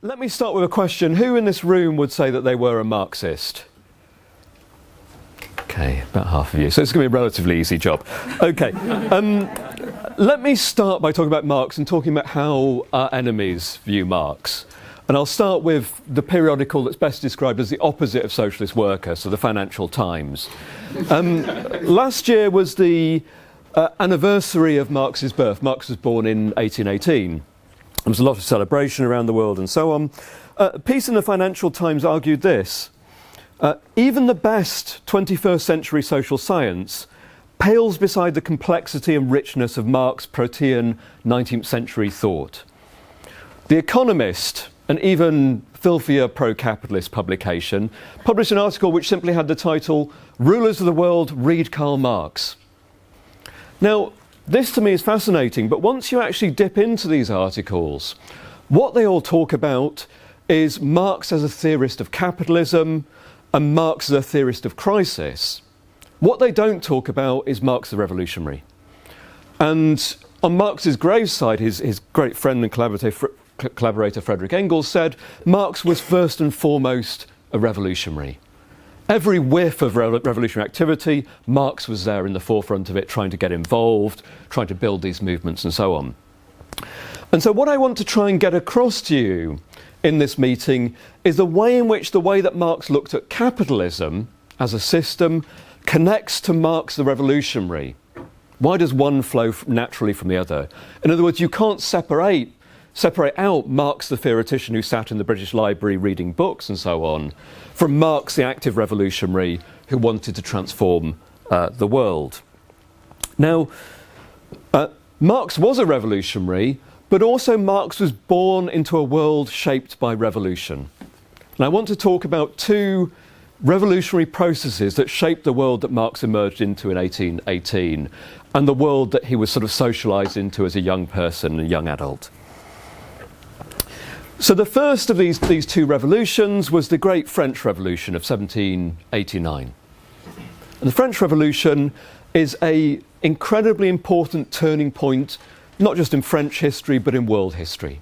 Let me start with a question. Who in this room would say that they were a Marxist? Okay, about half of you. So it's going to be a relatively easy job. Okay. Let me start by talking about Marx and talking about how our enemies view Marx. And I'll start with the periodical that's best described as the opposite of Socialist Worker, so the Financial Times. Last year was the anniversary of Marx's birth. Marx was born in 1818. There was a lot of celebration around the world and so on. A piece in the Financial Times argued this: even the best 21st century social science pales beside the complexity and richness of Marx's protean 19th century thought. The Economist, an even filthier pro-capitalist publication, published an article which simply had the title, "Rulers of the World, Read Karl Marx." Now, this to me is fascinating, but once you actually dip into these articles, what they all talk about is Marx as a theorist of capitalism and Marx as a theorist of crisis. What they don't talk about is Marx the revolutionary. And on Marx's graveside, his great friend and collaborator Frederick Engels said Marx was first and foremost a revolutionary. Every whiff of revolutionary activity, Marx was there in the forefront of it, trying to get involved, trying to build these movements and so on. And so what I want to try and get across to you in this meeting is the way that Marx looked at capitalism as a system connects to Marx the revolutionary. Why does one flow naturally from the other? In other words, you can't separate out Marx the theoretician who sat in the British Library reading books and so on from Marx the active revolutionary who wanted to transform the world. Now, Marx was a revolutionary, but also Marx was born into a world shaped by revolution. And I want to talk about two revolutionary processes that shaped the world that Marx emerged into in 1818 and the world that he was sort of socialised into as a young person, a young adult. So the first of these two revolutions was the Great French Revolution of 1789. And the French Revolution is an incredibly important turning point, not just in French history, but in world history.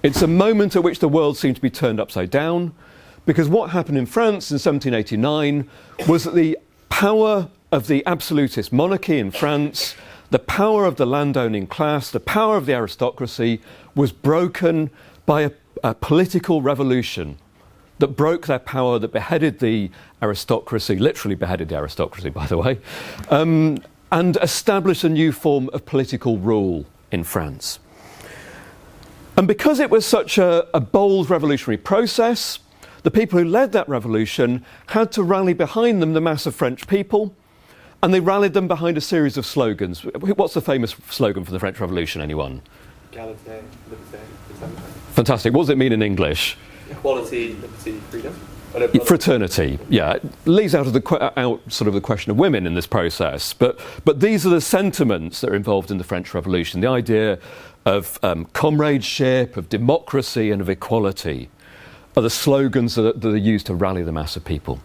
It's a moment at which the world seemed to be turned upside down, because what happened in France in 1789 was that the power of the absolutist monarchy in France, the power of the landowning class, the power of the aristocracy was broken by a political revolution that broke their power, that beheaded the aristocracy, literally beheaded the aristocracy, by the way, and established a new form of political rule in France. And because it was such a bold revolutionary process, the people who led that revolution had to rally behind them the mass of French people, and they rallied them behind a series of slogans. What's the famous slogan for the French Revolution, anyone? Égalité, liberté, fraternité. Fantastic. What does it mean in English? Equality, liberty, freedom. Fraternity, yeah. It leaves out sort of the question of women in this process. But these are the sentiments that are involved in the French Revolution. The idea of comradeship, of democracy and of equality are the slogans that are used to rally the mass of people.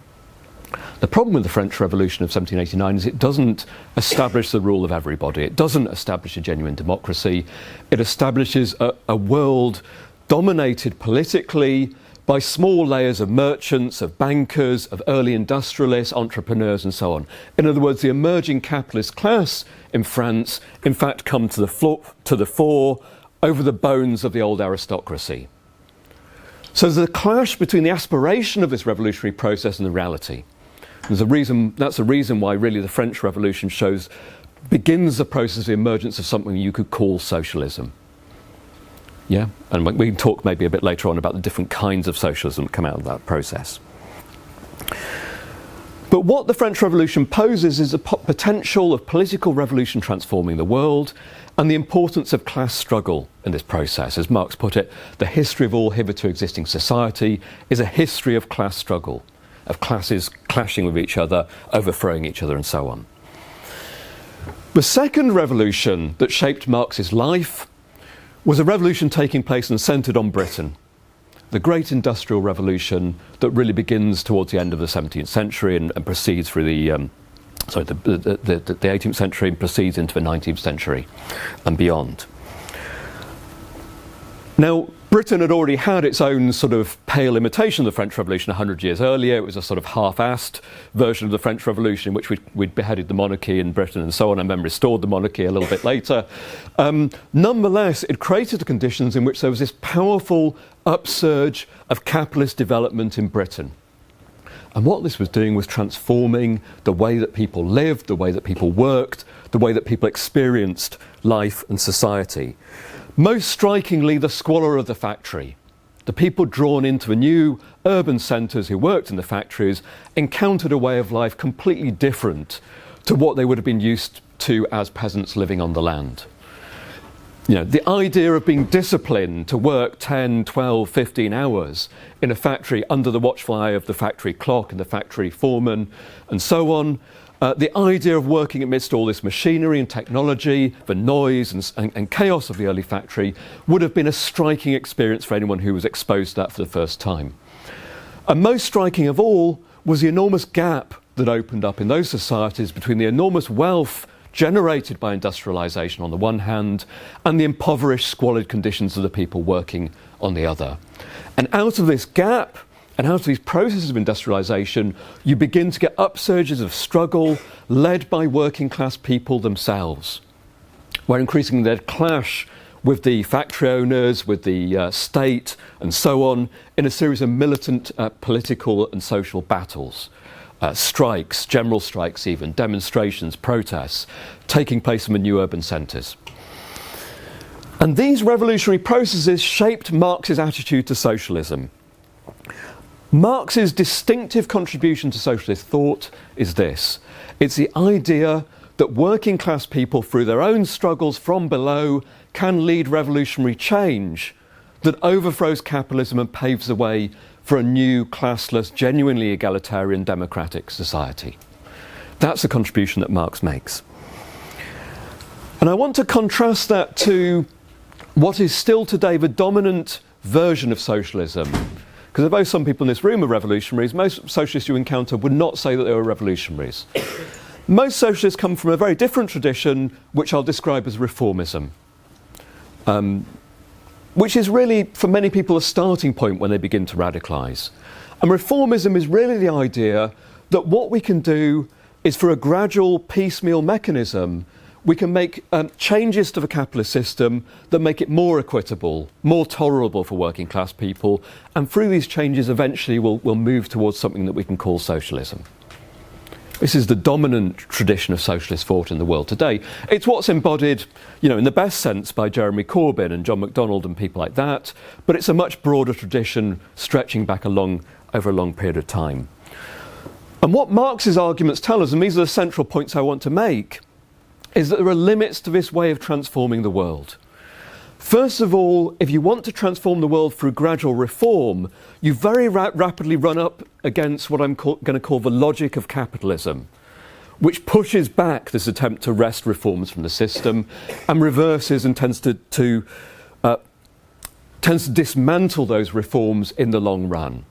The problem with the French Revolution of 1789 is it doesn't establish the rule of everybody. It doesn't establish a genuine democracy. It establishes a world dominated politically by small layers of merchants, of bankers, of early industrialists, entrepreneurs and so on. In other words, the emerging capitalist class in France, in fact, come to the fore over the bones of the old aristocracy. So there's a clash between the aspiration of this revolutionary process and the reality. That's the reason why really the French Revolution begins the process of the emergence of something you could call socialism. Yeah, and we can talk maybe a bit later on about the different kinds of socialism that come out of that process. But what the French Revolution poses is a potential of political revolution transforming the world and the importance of class struggle in this process. As Marx put it, the history of all hitherto existing society is a history of class struggle, of classes clashing with each other, overthrowing each other and so on. The second revolution that shaped Marx's life was a revolution taking place and centred on Britain. The great industrial revolution that really begins towards the end of the 17th century and proceeds through the 18th century and proceeds into the 19th century and beyond. Now, Britain had already had its own sort of pale imitation of the French Revolution 100 years earlier. It was a sort of half-assed version of the French Revolution in which we'd beheaded the monarchy in Britain and so on, and then restored the monarchy a little bit later. Nonetheless, it created the conditions in which there was this powerful upsurge of capitalist development in Britain. And what this was doing was transforming the way that people lived, the way that people worked, the way that people experienced life and society. Most strikingly, the squalor of the factory. The people drawn into the new urban centres who worked in the factories encountered a way of life completely different to what they would have been used to as peasants living on the land. You know, the idea of being disciplined to work 10, 12, 15 hours in a factory under the watchful eye of the factory clock and the factory foreman and so on. The idea of working amidst all this machinery and technology, the noise and chaos of the early factory would have been a striking experience for anyone who was exposed to that for the first time. And most striking of all was the enormous gap that opened up in those societies between the enormous wealth generated by industrialisation on the one hand and the impoverished, squalid conditions of the people working on the other. And out of this gap, and out of these processes of industrialisation, you begin to get upsurges of struggle led by working class people themselves, where increasingly they'd clash with the factory owners, with the state, and so on, in a series of militant political and social battles. Strikes, general strikes even, demonstrations, protests, taking place in the new urban centres. And these revolutionary processes shaped Marx's attitude to socialism. Marx's distinctive contribution to socialist thought is this. It's the idea that working class people, through their own struggles from below, can lead revolutionary change that overthrows capitalism and paves the way for a new, classless, genuinely egalitarian democratic society. That's the contribution that Marx makes. And I want to contrast that to what is still today the dominant version of socialism. Because although some people in this room are revolutionaries, most socialists you encounter would not say that they were revolutionaries. Most socialists come from a very different tradition, which I'll describe as Reformism, which is really, for many people, a starting point when they begin to radicalise. And Reformism is really the idea that what we can do is, for a gradual piecemeal mechanism, we can make changes to the capitalist system that make it more equitable, more tolerable for working class people, and through these changes eventually we'll move towards something that we can call socialism. This is the dominant tradition of socialist thought in the world today. It's what's embodied, in the best sense by Jeremy Corbyn and John MacDonald and people like that, but it's a much broader tradition stretching back over a long period of time. And what Marx's arguments tell us, and these are the central points I want to make, is that there are limits to this way of transforming the world. First of all, if you want to transform the world through gradual reform, you very rapidly run up against what I'm going to call the logic of capitalism, which pushes back this attempt to wrest reforms from the system and reverses and tends to dismantle those reforms in the long run,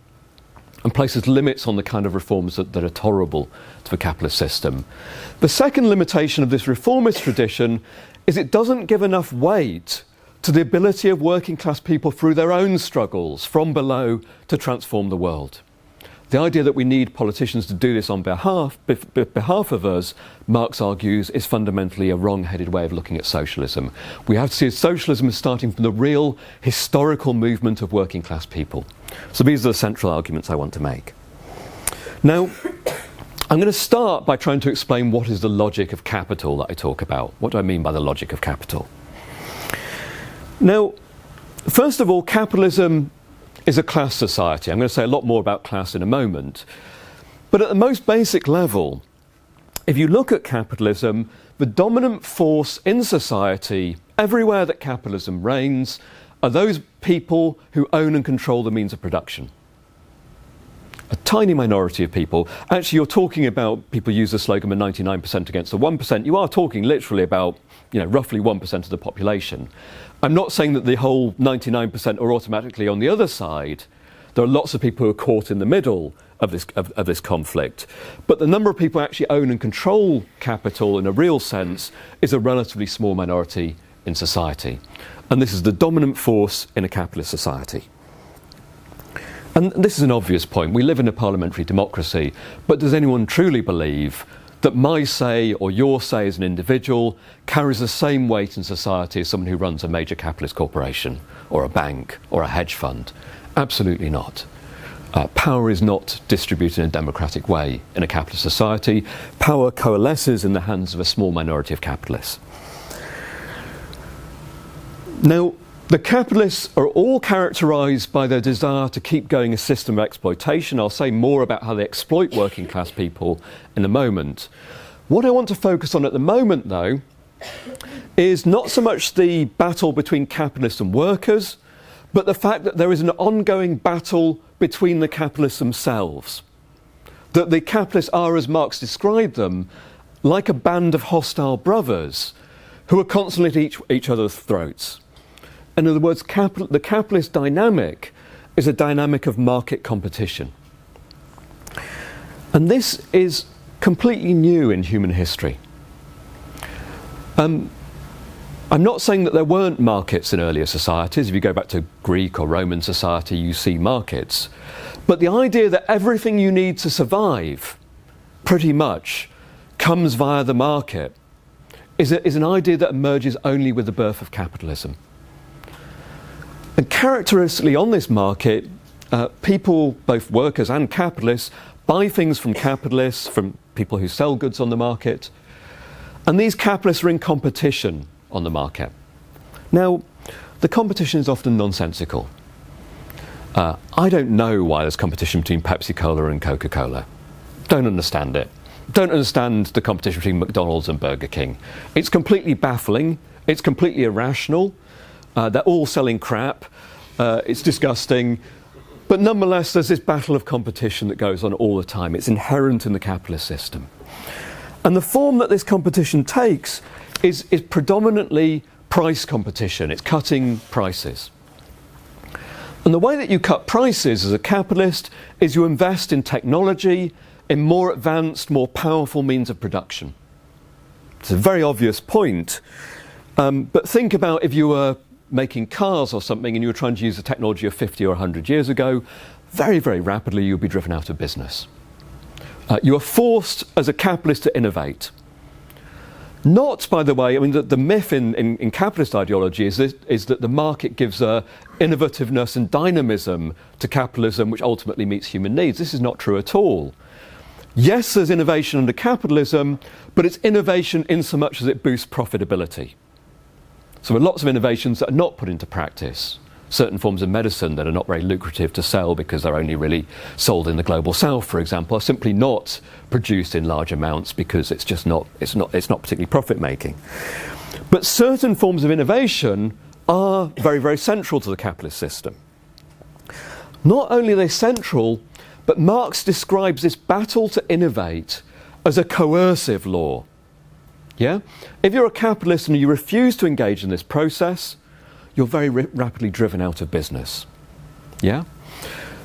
and places limits on the kind of reforms that are tolerable to the capitalist system. The second limitation of this reformist tradition is it doesn't give enough weight to the ability of working class people through their own struggles from below to transform the world. The idea that we need politicians to do this on behalf of us, Marx argues, is fundamentally a wrong-headed way of looking at socialism. We have to see socialism as starting from the real historical movement of working class people. So these are the central arguments I want to make. Now, I'm going to start by trying to explain what is the logic of capital that I talk about. What do I mean by the logic of capital? Now, first of all, capitalism is a class society. I'm going to say a lot more about class in a moment. But at the most basic level, if you look at capitalism, the dominant force in society, everywhere that capitalism reigns, are those people who own and control the means of production. A tiny minority of people. Actually, you're talking about, people use the slogan of 99% against the 1%. You are talking literally about, roughly 1% of the population. I'm not saying that the whole 99% are automatically on the other side. There are lots of people who are caught in the middle of this conflict. But the number of people who actually own and control capital in a real sense is a relatively small minority in society. and this is the dominant force in a capitalist society. And this is an obvious point. We live in a parliamentary democracy, but does anyone truly believe that my say or your say as an individual carries the same weight in society as someone who runs a major capitalist corporation or a bank or a hedge fund? Absolutely not. Power is not distributed in a democratic way in a capitalist society. Power coalesces in the hands of a small minority of capitalists. Now, the capitalists are all characterised by their desire to keep going a system of exploitation. I'll say more about how they exploit working class people in a moment. What I want to focus on at the moment, though, is not so much the battle between capitalists and workers, but the fact that there is an ongoing battle between the capitalists themselves. That the capitalists are, as Marx described them, like a band of hostile brothers who are constantly at each other's throats. In other words, the capitalist dynamic is a dynamic of market competition. And this is completely new in human history. I'm not saying that there weren't markets in earlier societies. If you go back to Greek or Roman society, you see markets. But the idea that everything you need to survive, pretty much, comes via the market is an idea that emerges only with the birth of capitalism. And characteristically on this market, people, both workers and capitalists, buy things from capitalists, from people who sell goods on the market, and these capitalists are in competition on the market. Now, the competition is often nonsensical. I don't know why there's competition between Pepsi-Cola and Coca-Cola. Don't understand it. Don't understand the competition between McDonald's and Burger King. It's completely baffling. It's completely irrational. They're all selling crap. It's disgusting. But nonetheless, there's this battle of competition that goes on all the time. It's inherent in the capitalist system. And the form that this competition takes is predominantly price competition. It's cutting prices. And the way that you cut prices as a capitalist is you invest in technology, in more advanced, more powerful means of production. It's a very obvious point. But think about if you were making cars or something and you were trying to use the technology of 50 or 100 years ago, very, very rapidly you'd be driven out of business. You are forced as a capitalist to innovate. Not, by the way, I mean, the myth in capitalist ideology is that the market gives innovativeness and dynamism to capitalism, which ultimately meets human needs. This is not true at all. Yes, there's innovation under capitalism, but it's innovation in so much as it boosts profitability. So there are lots of innovations that are not put into practice. Certain forms of medicine that are not very lucrative to sell because they're only really sold in the global south, for example, are simply not produced in large amounts because it's just not particularly profit making. But certain forms of innovation are very, very central to the capitalist system. Not only are they central, but Marx describes this battle to innovate as a coercive law. Yeah? If you're a capitalist and you refuse to engage in this process, you're very rapidly driven out of business. Yeah?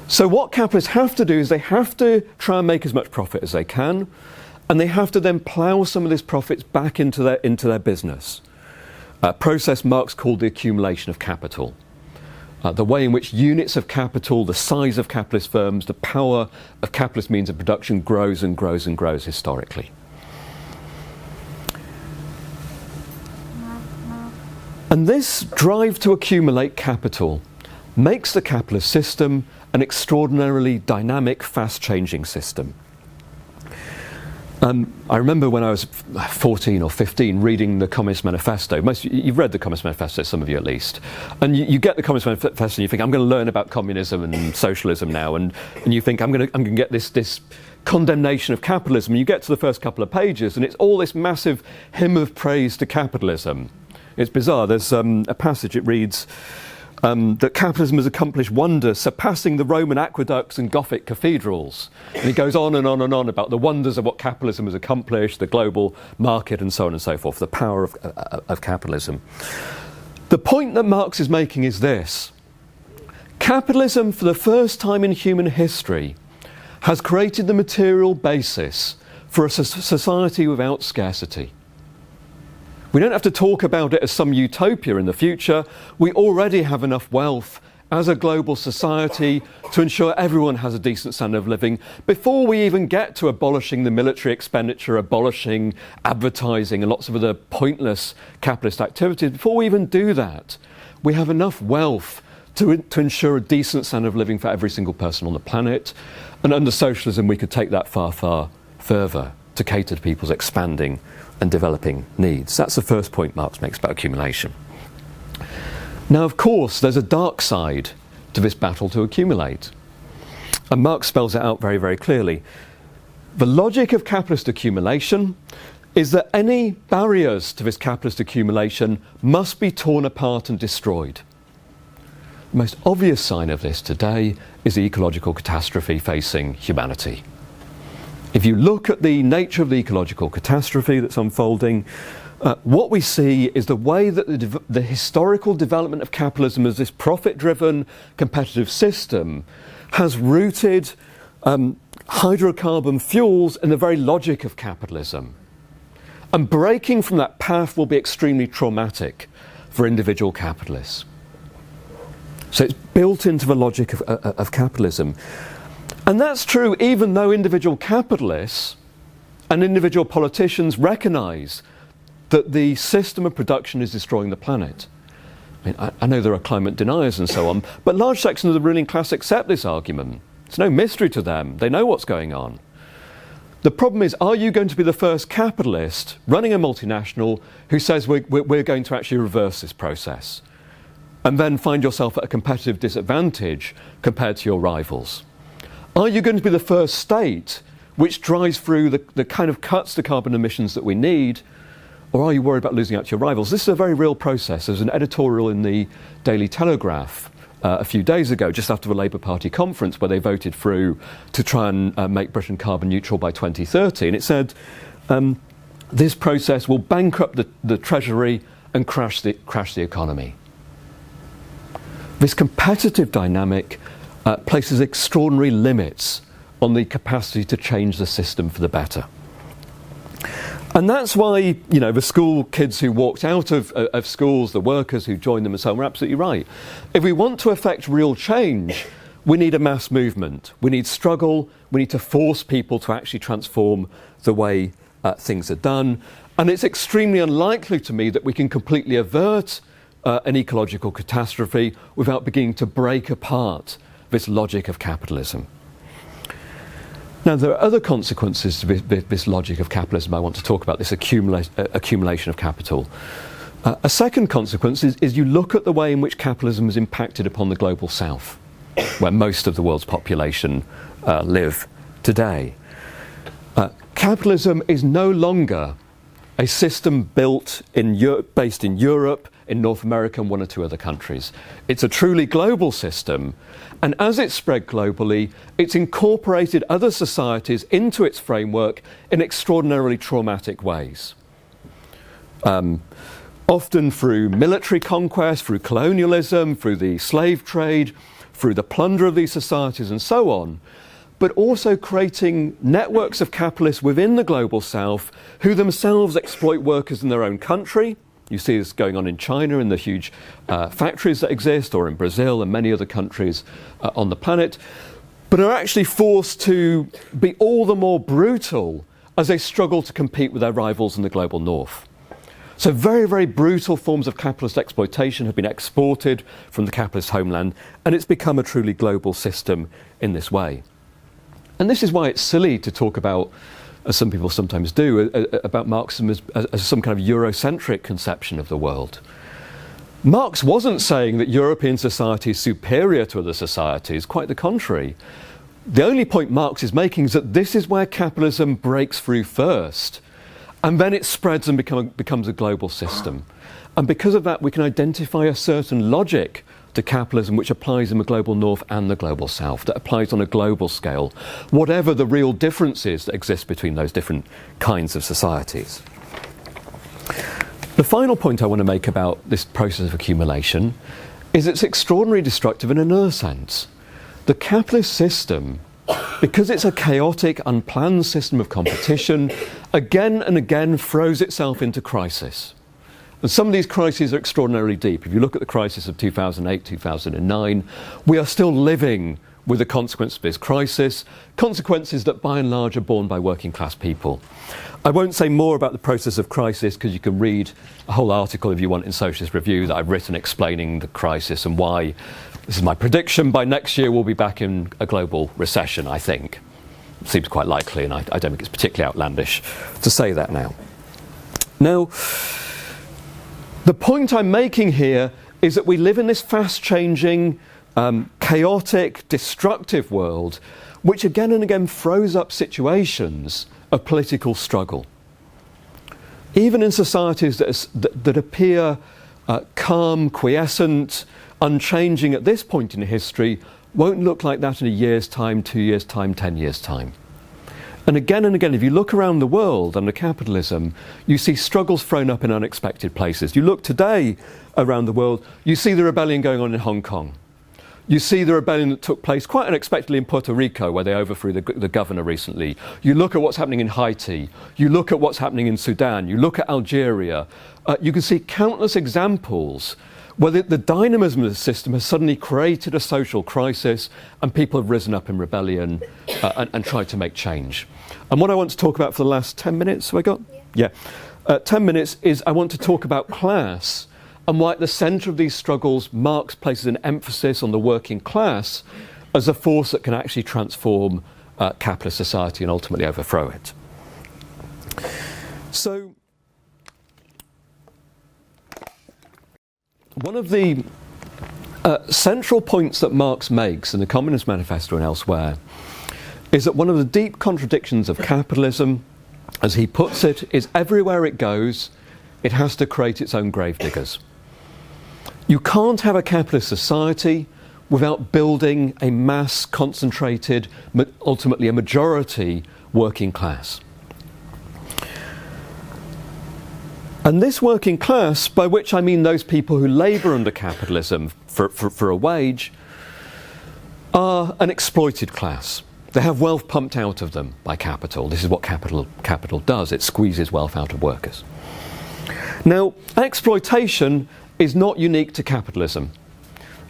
So what capitalists have to do is they have to try and make as much profit as they can, and they have to then plough some of this profits back into their business. A process Marx called the accumulation of capital. The way in which units of capital, the size of capitalist firms, the power of capitalist means of production grows and grows and grows historically. And this drive to accumulate capital makes the capitalist system an extraordinarily dynamic, fast-changing system. I remember when I was 14 or 15 reading the Communist Manifesto. You've read the Communist Manifesto, some of you at least. And you get the Communist Manifesto and you think, I'm going to learn about communism and socialism now. And you think, I'm going to get this condemnation of capitalism. And you get to the first couple of pages and it's all this massive hymn of praise to capitalism. It's bizarre. There's a passage, it reads that capitalism has accomplished wonders surpassing the Roman aqueducts and Gothic cathedrals. And he goes on and on and on about the wonders of what capitalism has accomplished, the global market and so on and so forth, the power of capitalism. The point that Marx is making is this. Capitalism, for the first time in human history, has created the material basis for a society without scarcity. We don't have to talk about it as some utopia in the future. We already have enough wealth as a global society to ensure everyone has a decent standard of living before we even get to abolishing the military expenditure, abolishing advertising and lots of other pointless capitalist activities. Before we even do that, we have enough wealth to ensure a decent standard of living for every single person on the planet. And under socialism, we could take that far, far further to cater to people's expanding and developing needs. That's the first point Marx makes about accumulation. Now, of course, there's a dark side to this battle to accumulate. And Marx spells it out very, very clearly. The logic of capitalist accumulation is that any barriers to this capitalist accumulation must be torn apart and destroyed. The most obvious sign of this today is the ecological catastrophe facing humanity. If you look at the nature of the ecological catastrophe that's unfolding, what we see is the way that the historical development of capitalism as this profit-driven competitive system has rooted hydrocarbon fuels in the very logic of capitalism. And breaking from that path will be extremely traumatic for individual capitalists. So it's built into the logic of capitalism. And that's true even though individual capitalists and individual politicians recognise that the system of production is destroying the planet. I mean, I know there are climate deniers and so on, but large sections of the ruling class accept this argument. It's no mystery to them. They know what's going on. The problem is, are you going to be the first capitalist running a multinational who says we're going to actually reverse this process and then find yourself at a competitive disadvantage compared to your rivals? Are you going to be the first state which drives through the kind of cuts to carbon emissions that we need? Or are you worried about losing out to your rivals? This is a very real process. There's an editorial in the Daily Telegraph a few days ago, just after the Labour Party conference, where they voted through to try and make Britain carbon neutral by 2030. And it said, this process will bankrupt the Treasury and crash the economy. This competitive dynamic places extraordinary limits on the capacity to change the system for the better. And that's why, the school kids who walked out of schools, the workers who joined them and so on, were absolutely right. If we want to effect real change, we need a mass movement. We need struggle. We need to force people to actually transform the way things are done. And it's extremely unlikely to me that we can completely avert an ecological catastrophe without beginning to break apart this logic of capitalism. Now, there are other consequences to this logic of capitalism I want to talk about, this accumulation of capital. A second consequence is you look at the way in which capitalism has impacted upon the global south, where most of the world's population live today. Capitalism is no longer a system based in Europe, in North America and one or two other countries. It's a truly global system, and as it's spread globally, it's incorporated other societies into its framework in extraordinarily traumatic ways. Often through military conquest, through colonialism, through the slave trade, through the plunder of these societies and so on, but also creating networks of capitalists within the global south who themselves exploit workers in their own country. You see this going on in China in the huge factories that exist, or in Brazil and many other countries on the planet, but are actually forced to be all the more brutal as they struggle to compete with their rivals in the global north. So very, very brutal forms of capitalist exploitation have been exported from the capitalist homeland, and it's become a truly global system in this way. And this is why it's silly to talk about, as some people sometimes do, about Marxism as some kind of Eurocentric conception of the world. Marx wasn't saying that European society is superior to other societies, quite the contrary. The only point Marx is making is that this is where capitalism breaks through first, and then it spreads and becomes a global system. And because of that, we can identify a certain logic to capitalism which applies in the global north and the global south, that applies on a global scale, whatever the real differences that exist between those different kinds of societies. The final point I want to make about this process of accumulation is it's extraordinarily destructive in another sense. The capitalist system, because it's a chaotic, unplanned system of competition, again and again throws itself into crisis. And some of these crises are extraordinarily deep. If you look at the crisis of 2008, 2009, we are still living with the consequences of this crisis, consequences that by and large are borne by working class people. I won't say more about the process of crisis because you can read a whole article if you want in Socialist Review that I've written explaining the crisis and why. This is my prediction, by next year we'll be back in a global recession, I think. It seems quite likely, and I don't think it's particularly outlandish to say that now. Now, the point I'm making here is that we live in this fast-changing, chaotic, destructive world, which again and again throws up situations of political struggle. Even in societies that appear calm, quiescent, unchanging at this point in history, won't look like that in a year's time, 2 years' time, 10 years' time. And again, if you look around the world under capitalism, you see struggles thrown up in unexpected places. You look today around the world, you see the rebellion going on in Hong Kong. You see the rebellion that took place quite unexpectedly in Puerto Rico, where they overthrew the governor recently. You look at what's happening in Haiti. You look at what's happening in Sudan. You look at Algeria. You can see countless examples where the dynamism of the system has suddenly created a social crisis and people have risen up in rebellion and tried to make change. And what I want to talk about for the last 10 minutes, have I got? Yeah. 10 minutes is I want to talk about class and why at the centre of these struggles Marx places an emphasis on the working class as a force that can actually transform capitalist society and ultimately overthrow it. So, one of the central points that Marx makes in the Communist Manifesto and elsewhere is that one of the deep contradictions of capitalism, as he puts it, is everywhere it goes, it has to create its own gravediggers. You can't have a capitalist society without building a mass, concentrated, ultimately a majority working class. And this working class, by which I mean those people who labour under capitalism for a wage, are an exploited class. They have wealth pumped out of them by capital. This is what capital does. It squeezes wealth out of workers. Now, exploitation is not unique to capitalism.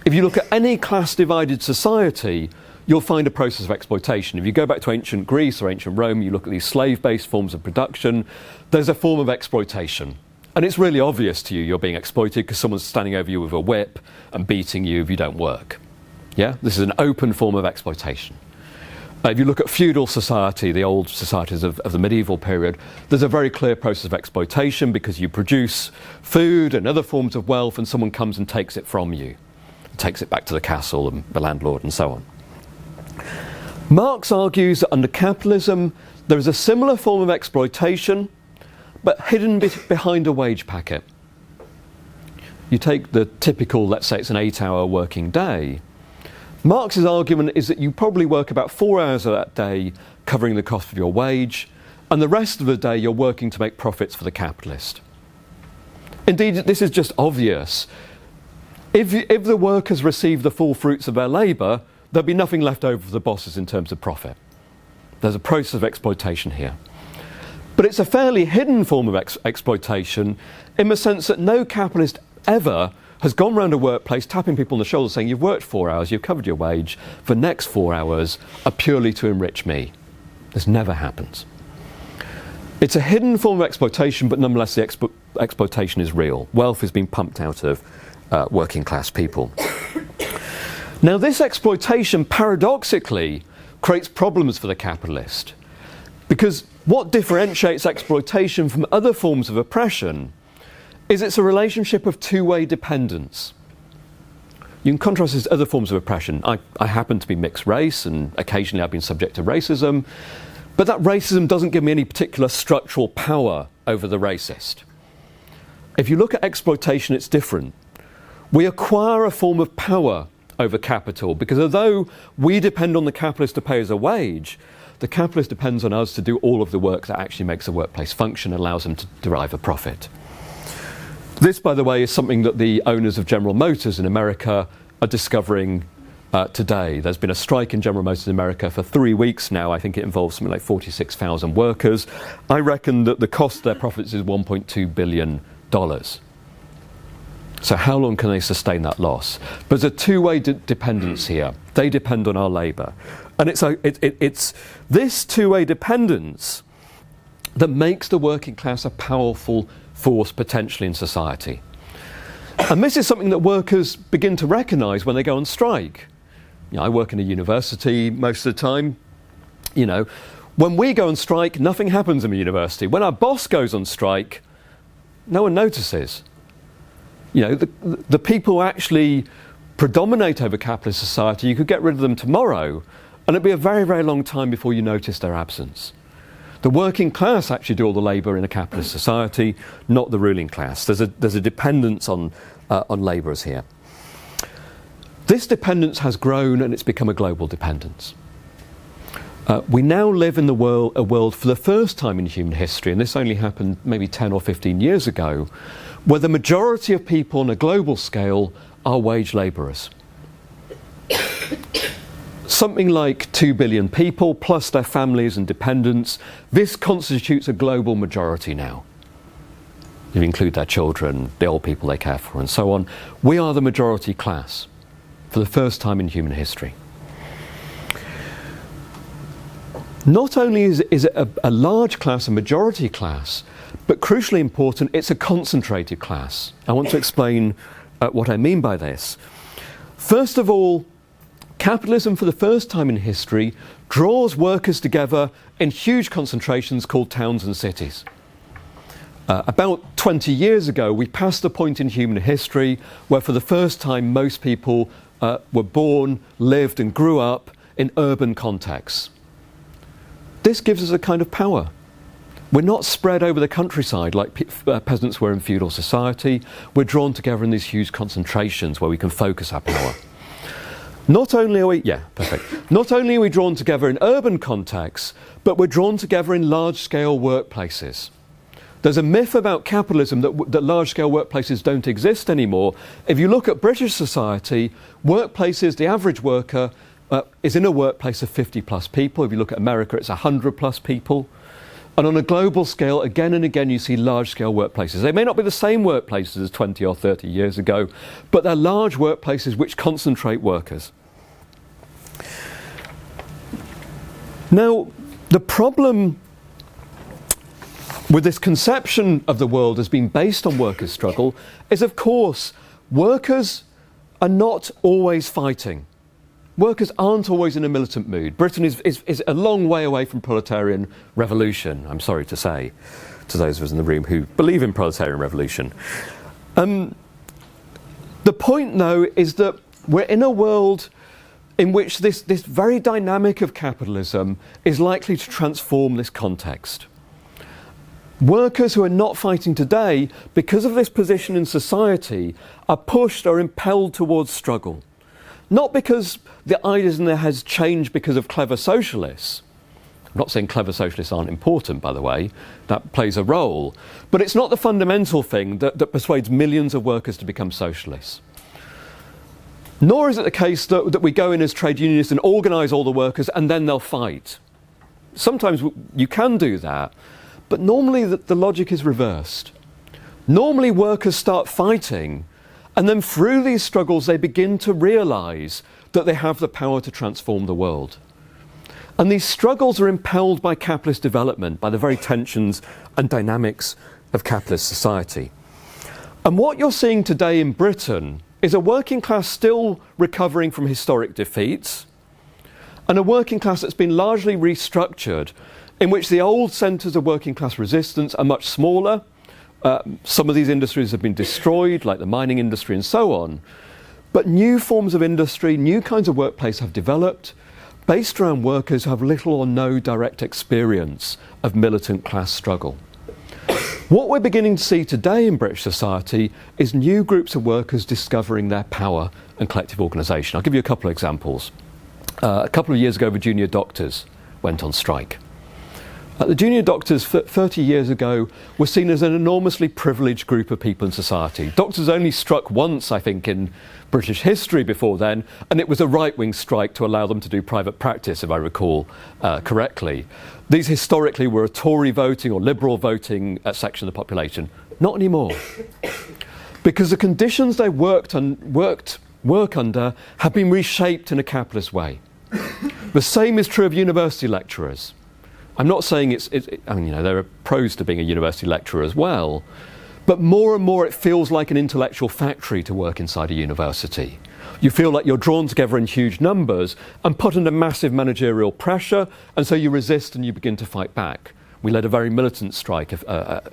If you look at any class-divided society, you'll find a process of exploitation. If you go back to ancient Greece or ancient Rome, you look at these slave-based forms of production, there's a form of exploitation. And it's really obvious to you you're being exploited because someone's standing over you with a whip and beating you if you don't work. Yeah? This is an open form of exploitation. If you look at feudal society, the old societies of the medieval period, there's a very clear process of exploitation because you produce food and other forms of wealth and someone comes and takes it from you. Takes it back to the castle and the landlord and so on. Marx argues that under capitalism there is a similar form of exploitation but hidden behind a wage packet. You take the typical, let's say it's an 8-hour working day. Marx's argument is that you probably work about 4 hours of that day covering the cost of your wage, and the rest of the day you're working to make profits for the capitalist. Indeed, this is just obvious. If the workers receive the full fruits of their labour, there'll be nothing left over for the bosses in terms of profit. There's a process of exploitation here. But it's a fairly hidden form of exploitation in the sense that no capitalist ever has gone round a workplace tapping people on the shoulder saying, you've worked 4 hours, you've covered your wage, the next 4 hours are purely to enrich me. This never happens. It's a hidden form of exploitation, but nonetheless the exploitation is real. Wealth is being pumped out of working class people. Now this exploitation paradoxically creates problems for the capitalist, because what differentiates exploitation from other forms of oppression is it's a relationship of two-way dependence. You can contrast this to other forms of oppression. I happen to be mixed race and occasionally I've been subject to racism, but that racism doesn't give me any particular structural power over the racist. If you look at exploitation, it's different. We acquire a form of power over capital because although we depend on the capitalist to pay us a wage, the capitalist depends on us to do all of the work that actually makes the workplace function and allows them to derive a profit. This, by the way, is something that the owners of General Motors in America are discovering today. There's been a strike in General Motors in America for 3 weeks now. I think it involves something like 46,000 workers. I reckon that the cost of their profits is $1.2 billion. So how long can they sustain that loss? But there's a two-way dependence here. They depend on our labour. And it's this two-way dependence that makes the working class a powerful force potentially in society. And this is something that workers begin to recognise when they go on strike. You know, I work in a university most of the time. You know, when we go on strike, nothing happens in the university. When our boss goes on strike, no one notices. You know, the people who actually predominate over capitalist society, you could get rid of them tomorrow, and it'd be a very, very long time before you notice their absence. The working class actually do all the labour in a capitalist society, not the ruling class. There's a dependence on labourers here. This dependence has grown, and it's become a global dependence. We now live in a world for the first time in human history, and this only happened maybe 10 or 15 years ago, where the majority of people on a global scale are wage labourers. Something like 2 billion people, plus their families and dependents. This constitutes a global majority now. You include their children, the old people they care for, and so on. We are the majority class for the first time in human history. Not only is it a large class, a majority class, but crucially important, it's a concentrated class. I want to explain what I mean by this. First of all, capitalism for the first time in history draws workers together in huge concentrations called towns and cities. About 20 years ago, we passed the point in human history where for the first time most people were born, lived and grew up in urban contexts. This gives us a kind of power. We're not spread over the countryside like peasants were in feudal society. We're drawn together in these huge concentrations where we can focus our power. Not only are we drawn together in urban contexts, but we're drawn together in large-scale workplaces. There's a myth about capitalism that large-scale workplaces don't exist anymore. If you look at British society, workplaces, the average worker is in a workplace of 50 plus people. If you look at America, it's 100 plus people. And on a global scale, again and again, you see large-scale workplaces. They may not be the same workplaces as 20 or 30 years ago, but they're large workplaces which concentrate workers. Now, the problem with this conception of the world as being based on workers' struggle is, of course, workers are not always fighting. Workers aren't always in a militant mood. Britain is a long way away from proletarian revolution, I'm sorry to say, to those of us in the room who believe in proletarian revolution. The point, though, is that we're in a world in which this very dynamic of capitalism is likely to transform this context. Workers who are not fighting today, because of this position in society, are pushed or impelled towards struggle. Not because the ideas in their heads change because of clever socialists. I'm not saying clever socialists aren't important, by the way. That plays a role. But it's not the fundamental thing that persuades millions of workers to become socialists. Nor is it the case that we go in as trade unionists and organise all the workers and then they'll fight. Sometimes you can do that, but normally the logic is reversed. Normally workers start fighting, and then through these struggles they begin to realise that they have the power to transform the world. And these struggles are impelled by capitalist development, by the very tensions and dynamics of capitalist society. And what you're seeing today in Britain is a working class still recovering from historic defeats, and a working class that's been largely restructured, in which the old centres of working class resistance are much smaller. Some of these industries have been destroyed, like the mining industry and so on. But new forms of industry, new kinds of workplace have developed, based around workers who have little or no direct experience of militant class struggle. What we're beginning to see today in British society is new groups of workers discovering their power and collective organisation. I'll give you a couple of examples. A couple of years ago, the junior doctors went on strike. The junior doctors 30 years ago were seen as an enormously privileged group of people in society. Doctors only struck once, I think, in British history before then, and it was a right-wing strike to allow them to do private practice, if I recall correctly. These historically were a Tory voting or Liberal voting section of the population. Not anymore. because the conditions they work under have been reshaped in a capitalist way. The same is true of university lecturers. I'm not saying there are pros to being a university lecturer as well, but more and more it feels like an intellectual factory to work inside a university. You feel like you're drawn together in huge numbers and put under massive managerial pressure, and so you resist and you begin to fight back. We led a very militant strike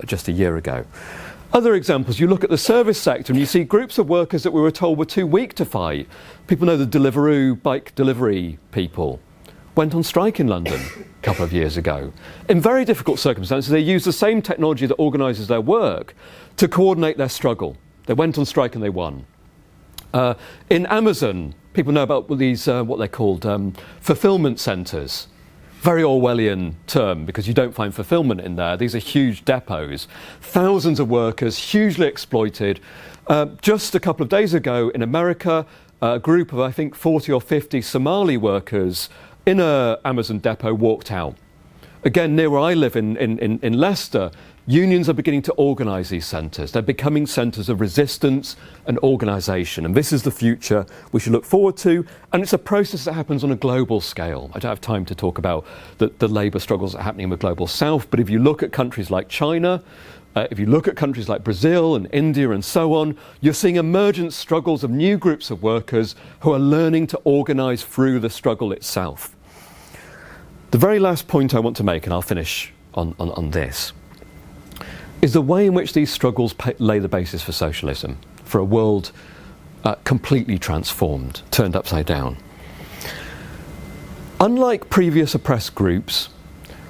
just a year ago. Other examples, you look at the service sector and you see groups of workers that we were told were too weak to fight. People know the Deliveroo bike delivery people went on strike in London a couple of years ago. In very difficult circumstances, they used the same technology that organises their work to coordinate their struggle. They went on strike and they won. In Amazon, people know about these, what they're called, fulfillment centres. Very Orwellian term, because you don't find fulfillment in there. These are huge depots, thousands of workers, hugely exploited. Just a couple of days ago in America, a group of, I think, 40 or 50 Somali workers in an Amazon depot walked out. Again, near where I live in Leicester, unions are beginning to organise these centres. They're becoming centres of resistance and organisation. And this is the future we should look forward to. And it's a process that happens on a global scale. I don't have time to talk about the labour struggles that are happening in the global south. But if you look at countries like China, if you look at countries like Brazil and India and so on, you're seeing emergent struggles of new groups of workers who are learning to organise through the struggle itself. The very last point I want to make, and I'll finish on this, is the way in which these struggles lay the basis for socialism, for a world completely transformed, turned upside down. Unlike previous oppressed groups,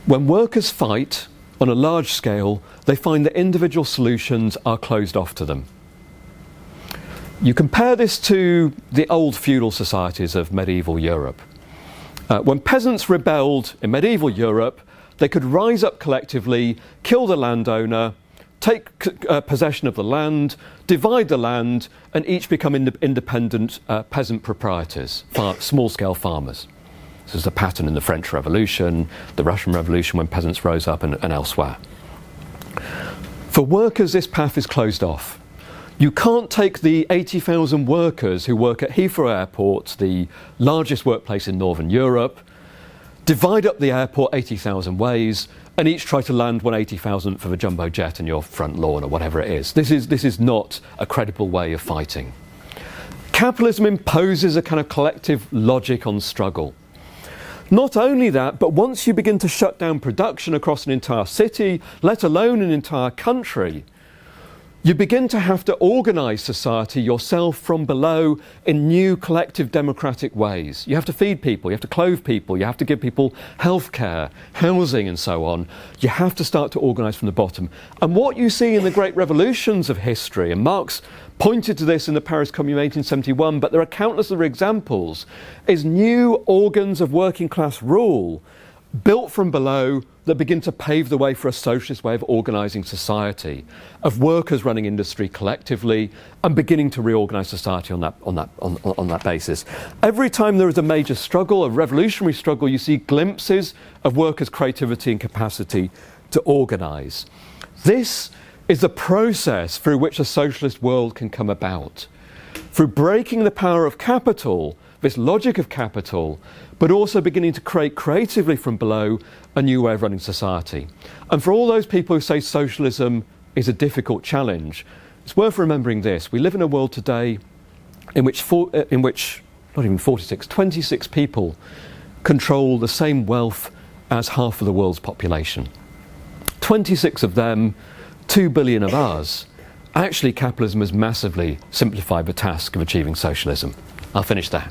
when workers fight on a large scale, they find that individual solutions are closed off to them. You compare this to the old feudal societies of medieval Europe. When peasants rebelled in medieval Europe, they could rise up collectively, kill the landowner, take possession of the land, divide the land, and each become independent peasant proprietors, small-scale farmers. This is the pattern in the French Revolution, the Russian Revolution when peasants rose up and elsewhere. For workers, this path is closed off. You can't take the 80,000 workers who work at Heathrow Airport, the largest workplace in Northern Europe, divide up the airport 80,000 ways, and each try to land 180,000th of a jumbo jet in your front lawn or whatever it is. This is not a credible way of fighting. Capitalism imposes a kind of collective logic on struggle. Not only that, but once you begin to shut down production across an entire city, let alone an entire country, you begin to have to organise society yourself from below in new collective democratic ways. You have to feed people, you have to clothe people, you have to give people healthcare, housing and so on. You have to start to organise from the bottom. And what you see in the great revolutions of history, and Marx pointed to this in the Paris Commune 1871, but there are countless other examples, is new organs of working class rule built from below that begin to pave the way for a socialist way of organising society, of workers running industry collectively and beginning to reorganise society on that basis. Every time there is a major struggle, a revolutionary struggle, you see glimpses of workers' creativity and capacity to organise. This is the process through which a socialist world can come about. Through breaking the power of capital, this logic of capital, but also beginning to create creatively from below a new way of running society. And for all those people who say socialism is a difficult challenge, it's worth remembering this. We live in a world today in which not even 46, 26 people control the same wealth as half of the world's population. 26 of them, 2 billion of us. Actually, capitalism has massively simplified the task of achieving socialism. I'll finish there.